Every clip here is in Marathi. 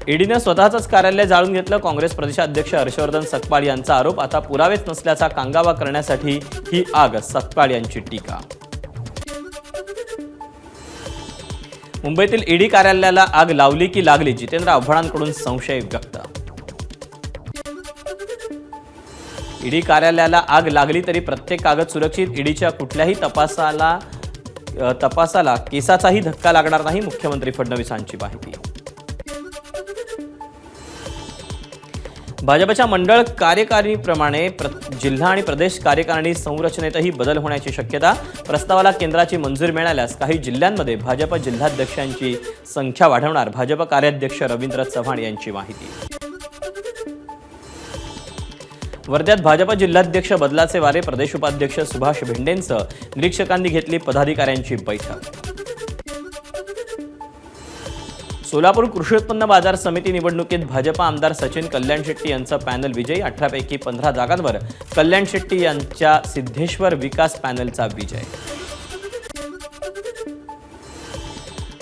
ईडीने स्वतःच कार्यालय जाळून घेतलं. काँग्रेस प्रदेशाध्यक्ष हर्षवर्धन सकपाळ यांचा आरोप. आता पुरावेच नसल्याचा कांगावा करण्यासाठी ही आग, सकपाळ यांची टीका. मुंबईतील ईडी कार्यालयाला आग लावली की लागली, जितेंद्र आव्हाडांकडून संशय व्यक्त. ईडी कार्यालयाला आग लागली तरी प्रत्येक कागद सुरक्षित. ईडीच्या कुठल्याही तपासाला केसाचाही धक्का लागणार नाही, मुख्यमंत्री फडणवीसांची माहिती. भाजपच्या मंडळ कार्यकारिणीप्रमाणे जिल्हा आणि प्रदेश कार्यकारिणी संरचनेतही बदल होण्याची शक्यता. प्रस्तावाला केंद्राची मंजुरी मिळाल्यास काही जिल्ह्यांमध्ये भाजप जिल्हाध्यक्षांची संख्या वाढवणार, भाजप कार्याध्यक्ष रवींद्र चव्हाण यांची माहिती. वर्ध्यात भाजप जिल्हाध्यक्ष बदलाचे वारे. प्रदेश उपाध्यक्ष सुभाष भेंडेंसह निरीक्षकांनी घेतली पदाधिकाऱ्यांची बैठक. सोलापूर कृषी उत्पन्न बाजार समिती निवडणुकीत भाजप आमदार सचिन कल्याण शेट्टी यांचा पॅनल विजयी. 18 पैकी 15 जागांवर कल्याण शेट्टी यांच्या सिद्धेश्वर विकास पॅनलचा विजय.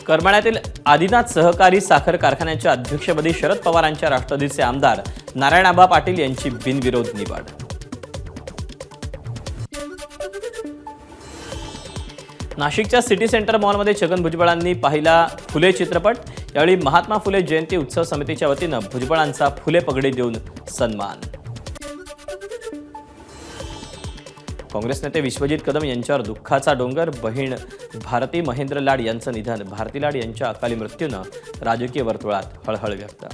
करमाळ्यातील आदिनाथ सहकारी साखर कारखान्याच्या अध्यक्षपदी शरद पवारांच्या राष्ट्रवादीचे आमदार नारायणआबा पाटील यांची बिनविरोध निवड. नाशिकच्या सिटी सेंटर मॉलमध्ये छगन भुजबळांनी पाहिला फुले चित्रपट. यावेळी महात्मा फुले जयंती उत्सव समितीच्या वतीनं भुजबळांचा फुले पगडी देऊन सन्मान. काँग्रेस नेते विश्वजित कदम यांच्यावर दुःखाचा डोंगर. बहीण भारती महेंद्र लाड यांचं निधन. भारती लाड यांच्या अकाली मृत्यूनं राजकीय वर्तुळात हळहळ व्यक्त.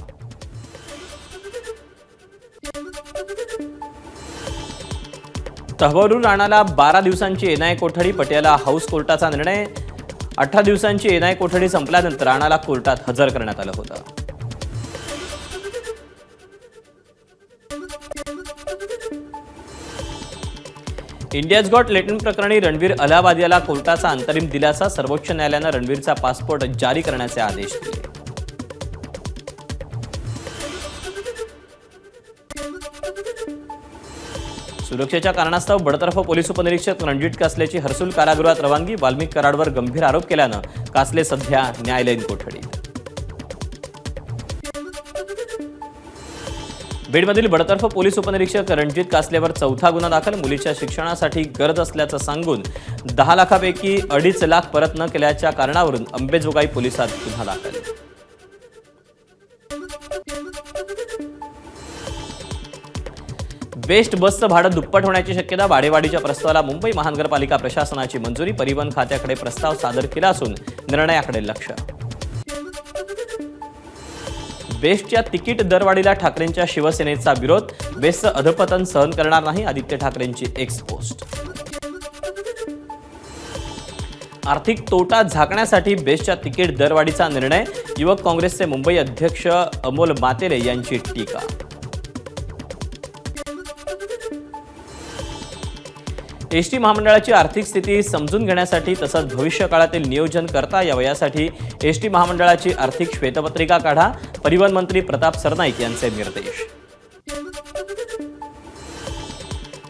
तहवरू राणाला 12 दिवसांची एनआय कोठडी. पटियाला हाऊस कोर्टाचा निर्णय. 18 दिवसांची एनआय कोठडी संपल्यानंतर राणाला कोर्टात हजर करण्यात आलं होतं. इंडियाज गॉट लेटंट प्रकरणी रणवीर अलाहाबाद याला कोर्टाचा अंतरिम दिलासा. सर्वोच्च न्यायालयानं रणवीरचा पासपोर्ट जारी करण्याचे आदेश दिले. सुरक्षेच्या कारणास्तव बडतर्फ पोलीस उपनिरीक्षक रणजित कासलेची हर्सुल कारागृहात रवानगी. वाल्मिक कराडवर गंभीर आरोप केल्यानं कासले सध्या न्यायालयीन कोठडीत. बीडमधील बडतर्फ पोलीस उपनिरीक्षक रणजित कासलेवर 4था गुन्हा दाखल. मुलीच्या शिक्षणासाठी गरज असल्याचं सांगून 10 लाखापैकी 2.5 लाख परत न केल्याच्या कारणावरून अंबेजोगाई पोलिसात गुन्हा दाखल. बेस्ट बसचं भाडं दुप्पट होण्याची शक्यता. वाढेवाढीच्या प्रस्तावाला मुंबई महानगरपालिका प्रशासनाची मंजुरी. परिवहन खात्याकडे प्रस्ताव सादर केला असून निर्णयाकडे लक्ष. बेस्टच्या तिकीट दरवाढीला ठाकरेंच्या शिवसेनेचा विरोध. बेस्टचं अधपतन सहन करणार नाही, आदित्य ठाकरेंची एक्स पोस्ट. आर्थिक तोटा झाकण्यासाठी बेस्टच्या तिकीट दरवाढीचा निर्णय. युवक काँग्रेसचे मुंबई अध्यक्ष अमोल मातेरे यांची टीका. एसटी महामंडळाची आर्थिक स्थिती समजून घेण्यासाठी तसंच भविष्य काळातील नियोजन करता यावं यासाठी एसटी महामंडळाची आर्थिक श्वेतपत्रिका काढा. परिवहन मंत्री प्रताप सरनाईक यांचे निर्देश.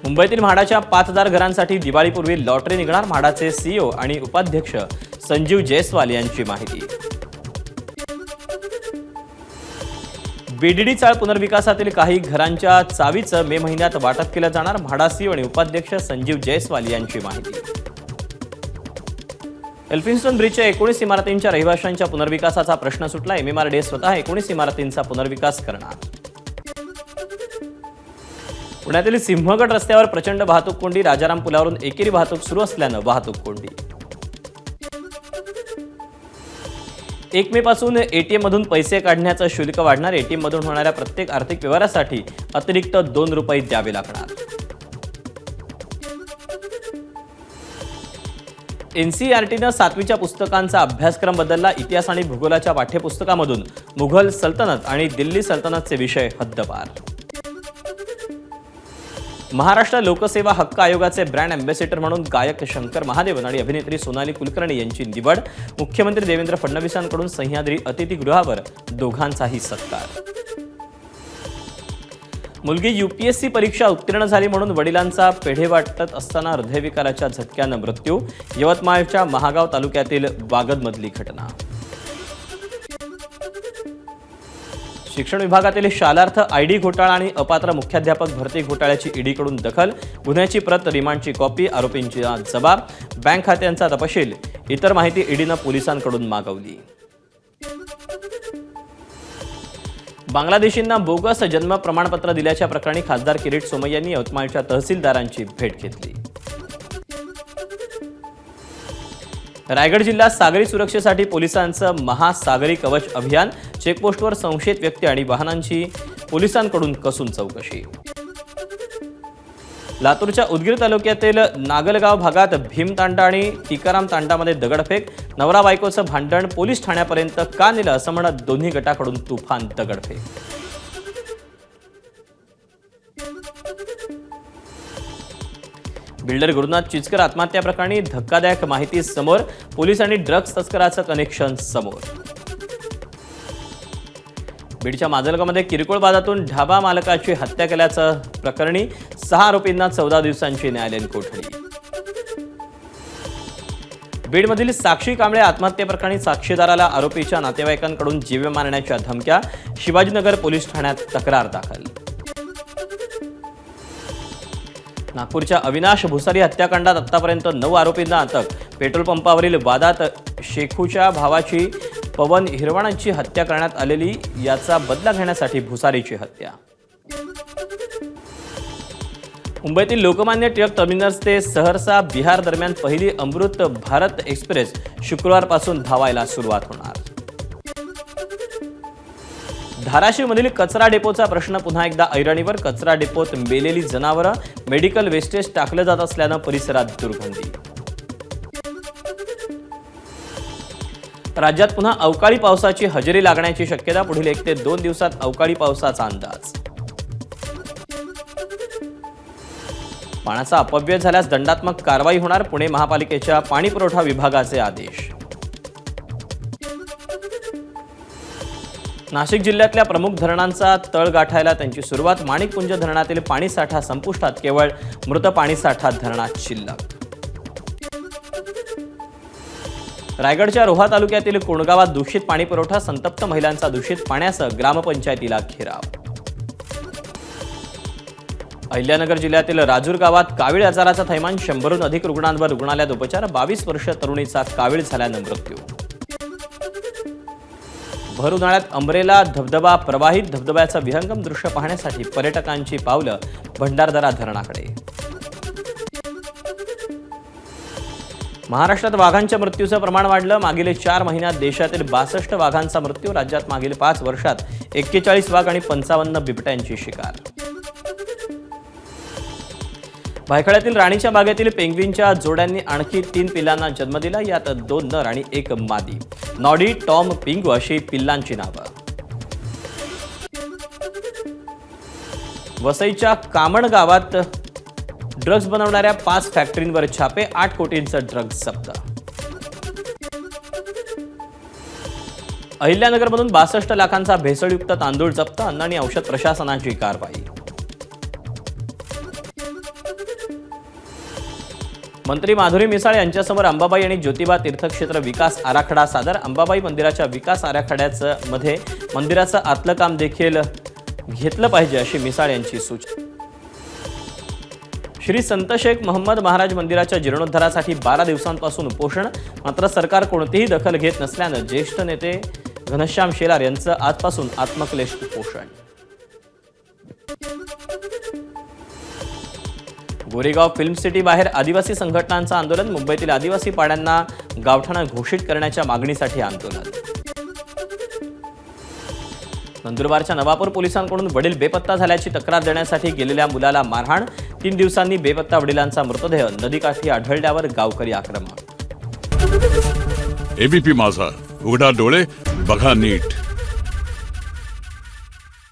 मुंबईतील म्हाडाच्या 5000 घरांसाठी दिवाळीपूर्वी लॉटरी निघणार. म्हाडाचे सीईओ आणि उपाध्यक्ष संजीव जयस्वाल यांची माहिती. बीडीडी चाळ पुनर्विकासातील काही घरांच्या चावीचं मे महिन्यात वाटप केलं जाणार. म्हाडा सीईओ आणि उपाध्यक्ष संजीव जयस्वाल यांची माहिती. एल्फिन्स्टन ब्रिजच्या 19 इमारतींच्या रहिवाशांच्या पुनर्विकासाचा प्रश्न सुटला. MMRDA स्वतः 19 इमारतींचा पुनर्विकास करणार. पुण्यातील सिंहगड रस्त्यावर प्रचंड वाहतूक कोंडी. राजाराम पुलावरून एकेरी वाहतूक सुरू असल्यानं वाहतूक कोंडी. 1 मे पासून एटीएम मधून पैसे काढण्याचं शुल्क वाढणार. एटीएम मधून होणाऱ्या प्रत्येक आर्थिक व्यवहारासाठी अतिरिक्त 2 रुपये द्यावे लागणार. NCERTनं 7वीच्या पुस्तकांचा अभ्यासक्रम बदलला. इतिहास आणि भूगोलाच्या पाठ्यपुस्तकामधून मुघल सल्तनत आणि दिल्ली सल्तनतचे विषय हद्दपार. महाराष्ट्र लोकसेवा हक्क आयोगाचे ब्रँड अँबॅसेडर म्हणून गायक शंकर महादेवन आणि अभिनेत्री सोनाली कुलकर्णी यांची निवड. मुख्यमंत्री देवेंद्र फडणवीसांकडून सह्याद्री अतिथीगृहावर दोघांचाही सत्कार. मुलगी UPSC परीक्षा उत्तीर्ण झाली म्हणून वडिलांचा पेढे वाटत असताना हृदयविकाराच्या झटक्यानं मृत्यू. यवतमाळच्या महागाव तालुक्यातील वागदमधली घटना. शिक्षण विभागातील शालार्थ आयडी घोटाळा आणि अपात्र मुख्याध्यापक भरती घोटाळ्याची ईडीकडून दखल, गुन्ह्याची प्रत, रिमांडची कॉपी, आरोपींचा जबाब, बँक खात्यांचा तपशील, इतर माहिती ईडीनं पोलिसांकडून मागवली. बांगलादेशींना बोगस जन्म प्रमाणपत्र दिल्याच्या प्रकरणी खासदार किरीट सोमय्या यांनी यवतमाळच्या तहसीलदारांची भेट घेतली. रायगड जिल्ह्यात सागरी सुरक्षेसाठी पोलिसांचं महासागरी कवच अभियान, चेकपोस्टवर संशयित व्यक्ती आणि वाहनांची पोलिसांकडून कसून चौकशी. लातूरच्या उदगीर तालुक्यातील नागलगाव भागात भीमतांडा आणि टिकाराम तांडामध्ये दगडफेक, नवरा बायकोचं भांडण पोलीस ठाण्यापर्यंत का नेलं असं म्हणत दोन्ही गटाकडून तुफान दगडफेक. बिल्डर गुरुनाथ चिचकर आत्महत्या प्रकरणी धक्कादायक माहिती समोर, पोलिसांनी ड्रग्ज तस्कराचं कनेक्शन समोर. बीडच्या माजलगावमध्ये किरकोळ वादातून ढाबा मालकाची हत्या केल्याचं प्रकरणी 6 आरोपींना 14 दिवसांची न्यायालयीन कोठडी. बीडमधील साक्षी कांबळे आत्महत्येप्रकरणी साक्षीदाराला आरोपीच्या नातेवाईकांकडून जीवे मारण्याच्या धमक्या, शिवाजीनगर पोलीस ठाण्यात तक्रार दाखल. नागपूरच्या अविनाश भुसारी हत्याकांडात आतापर्यंत 9 आरोपींना अटक, पेट्रोल पंपावरील वादात शेखूच्या भावाची पवन हिरवणांची हत्या करण्यात आलेली, याचा बदला घेण्यासाठी भुसारीची हत्या. मुंबईतील लोकमान्य टिळक टर्मिनस ते सहरसा बिहार दरम्यान पहिली अमृत भारत एक्सप्रेस शुक्रवारपासून धावायला सुरुवात होणार. धाराशिवमधील कचरा डेपोचा प्रश्न पुन्हा एकदा ऐरणीवर, कचरा डेपोत मेलेली जनावरं, मेडिकल वेस्टेज टाकलं जात असल्यानं परिसरात दुर्गंधी. राज्यात पुन्हा अवकाळी पावसाची हजेरी लागण्याची शक्यता, पुढील 1 ते 2 दिवसात अवकाळी पावसाचा अंदाज. पाण्याचा अपव्यय झाल्यास दंडात्मक कारवाई होणार, पुणे महापालिकेच्या पाणीपुरवठा विभागाचे आदेश. नाशिक जिल्ह्यातल्या प्रमुख धरणांचा तळ गाठायला त्यांची सुरुवात, माणिकपुंज धरणातील पाणीसाठा संपुष्टात, केवळ मृत पाणीसाठा धरणात शिल्लक. रायगडच्या रोहा तालुक्यातील कोणगावात दूषित पाणीपुरवठा, संतप्त महिलांचा दूषित पाण्यासह ग्रामपंचायतीला घेराव. अहिल्यानगर जिल्ह्यातील राजूर गावात कावीळ आजाराचा थैमान, 100हून अधिक रुग्णांवर रुग्णालयात उपचार, 22 वर्षीय तरुणीचा कावीळ झाल्यानं मृत्यू. भर उन्हाळ्यात अंबरेला धबधबा प्रवाहित, धबधब्याचं विहंगम दृश्य पाहण्यासाठी पर्यटकांची पावलं भंडारदरा धरणाकडे. महाराष्ट्रात वाघांच्या मृत्यूचं प्रमाण वाढलं, मागील 4 महिन्यात देशातील 62 वाघांचा मृत्यू, राज्यात मागील 5 वर्षात 41 वाघ आणि 55 बिबट्यांची शिकार. भायखळ्यातील राणीच्या बागेतील पेंग्विनच्या जोड्यांनी आणखी 3 पिल्लांना जन्म दिला, यात 2 नर आणि 1 मादी. नॉडी, टॉम, पिंगू अशी पिल्लांची नावं. वसईच्या कामण गावात ड्रग्ज बनवणाऱ्या 5 फॅक्टरींवर छापे, 8 कोटींचं ड्रग्ज जप्त. अहिल्यानगरमधून 62 लाखांचा भेसळयुक्त तांदूळ जप्त, अन्न आणि औषध प्रशासनाची कारवाई. मंत्री माधुरी मिसाळ यांच्यासमोर अंबाबाई आणि ज्योतिबा तीर्थक्षेत्र विकास आराखडा सादर, अंबाबाई मंदिराच्या विकास आराखड्याचं मध्ये मंदिराचं आतलं काम देखील घेतलं पाहिजे अशी मिसाळ यांची सूचना. श्री संत शेख मोहम्मद महाराज मंदिराच्या जीर्णोद्धारासाठी 12 दिवसांपासून उपोषण, मात्र सरकार कोणतीही दखल घेत नसल्यानं ज्येष्ठ नेते घनश्याम शेलार यांचं आजपासून आत्मक्लेश उपोषण. गोरेगाव फिल्म सिटी बाहेर आदिवासी संघटनांचं आंदोलन, मुंबईतील आदिवासी पाड्यांना गावठाणं घोषित करण्याच्या मागणीसाठी आंदोलन. नंदुरबारच्या नवापूर पोलिसांकडून वडील बेपत्ता झाल्याची तक्रार देण्यासाठी गेलेल्या मुलाला मारहाण, 3 दिवसांनी बेपत्ता वडिलांचा मृतदेह नदीकाठी आढळल्यावर गावकरी आक्रमक. एबीपी माझा, उघडा डोळे बघा नीट.